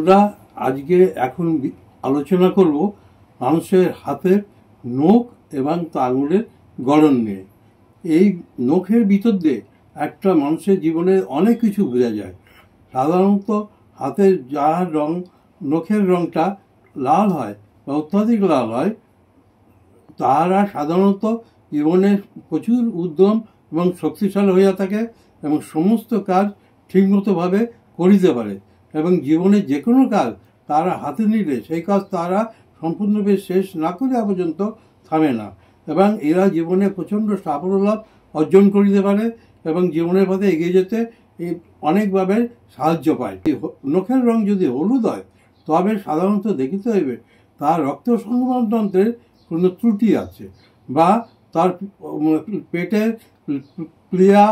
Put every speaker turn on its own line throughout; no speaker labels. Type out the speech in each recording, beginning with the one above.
আমরা আজকে এখন আলোচনা করব মানুষের হাতের নখ এবং আঙুলের গড়ন নিয়ে। এই নখের ভিতর দিয়ে একটা মানুষের জীবনে অনেক কিছু বোঝা যায়। সাধারণত হাতের যার রং, নখের রংটা লাল হয় বা অত্যাধিক লাল হয়, তারা সাধারণত জীবনে প্রচুর উদ্যম এবং শক্তিশালী হইয়া থাকে এবং সমস্ত কাজ ঠিকমতোভাবে করিতে পারে এবং জীবনে যে কোনো কাজ তারা হাতে নিলে সেই কাজ তারা সম্পূর্ণভাবে শেষ না করিয়া পর্যন্ত থামে না এবং এরা জীবনে প্রচণ্ড সাফল্য অর্জন করিতে পারে এবং জীবনের পথে এগিয়ে যেতে অনেকভাবে সাহায্য পায়। নখের রং যদি হলুদ হয় তবে সাধারণত দেখিতে হইবে তার রক্ত সংবহনতন্ত্রের কোনো ত্রুটি আছে বা তার পেটের প্লিয়া,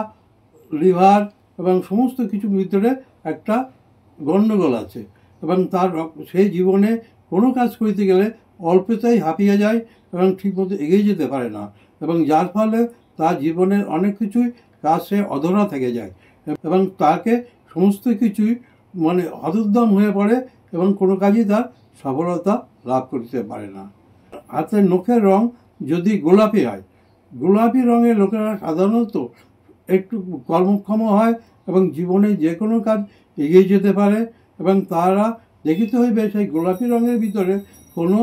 লিভার এবং সমস্ত কিছুর ভিতরে একটা গণ্ডগোল আছে এবং তার সেই জীবনে কোনো কাজ করিতে গেলে অল্পতেই হাঁপিয়ে যায় এবং ঠিকমতো এগিয়ে যেতে পারে না এবং যার ফলে তার জীবনের অনেক কিছুই কাজ সে অধরা থেকে যায় এবং তাকে সমস্ত কিছুই হতোদ্যম হয়ে পড়ে এবং কোনো কাজই তার সফলতা লাভ করতে পারে না। হাতের নখের রং যদি গোলাপি হয়, গোলাপি রঙের লোকেরা সাধারণত একটু কর্মক্ষম হয় এবং জীবনে যে কোনো কাজ এগিয়ে যেতে পারে এবং তারা দেখিতে হইবে সেই গোলাপি রঙের ভিতরে কোনো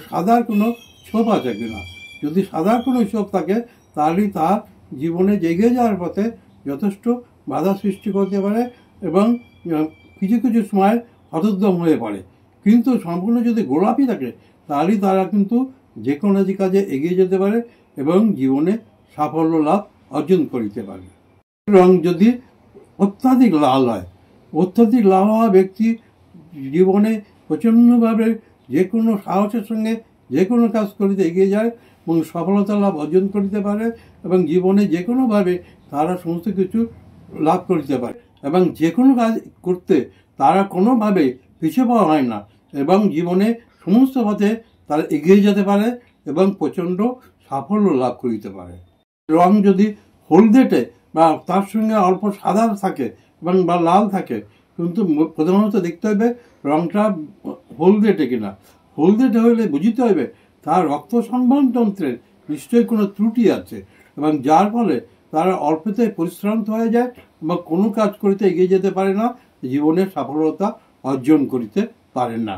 সাদার কোনো ছোপ আছে কিনা। যদি সাদার কোনো ছোপ থাকে তাহলেই তার জীবনে এগিয়ে যাওয়ার পথে যথেষ্ট বাধা সৃষ্টি করতে পারে এবং কিছু কিছু সময় হতোদ্যম হয়ে পড়ে। কিন্তু সম্পূর্ণ যদি গোলাপি থাকে তাহলেই তারা কিন্তু যে কোনো কাজে এগিয়ে যেতে পারে এবং জীবনে সাফল্য লাভ অর্জন করিতে পারে। রং যদি অত্যাধিক লাল হয়, অত্যাধিক লাল হওয়া ব্যক্তি জীবনে প্রচণ্ডভাবে যে কোনো সাহসের সঙ্গে যে কোনো কাজ করিতে এগিয়ে যায় এবং সফলতা লাভ অর্জন করিতে পারে এবং জীবনে যে কোনোভাবে তারা সমস্ত কিছু লাভ করিতে পারে এবং যে কোনো কাজ করতে তারা কোনোভাবে পিছিয়ে পড়া হয় না এবং জীবনে সমস্ত পথে তারা এগিয়ে যেতে পারে এবং প্রচণ্ড সাফল্য লাভ করিতে পারে। রং যদি হলদেটে বা তার সঙ্গে অল্প সাদা থাকে এবং বা লাল থাকে, কিন্তু প্রধানত দেখতে হবে রংটা হলদেটে কিনা। হলদেটে হলে বুঝিতে হবে তার রক্ত সংবহনতন্ত্রের নিশ্চয়ই কোনো ত্রুটি আছে এবং যার ফলে তারা অল্পতে পরিশ্রান্ত হয়ে যায় বা কোনো কাজ করিতে এগিয়ে যেতে পারে না, জীবনের সফলতা অর্জন করিতে পারে না।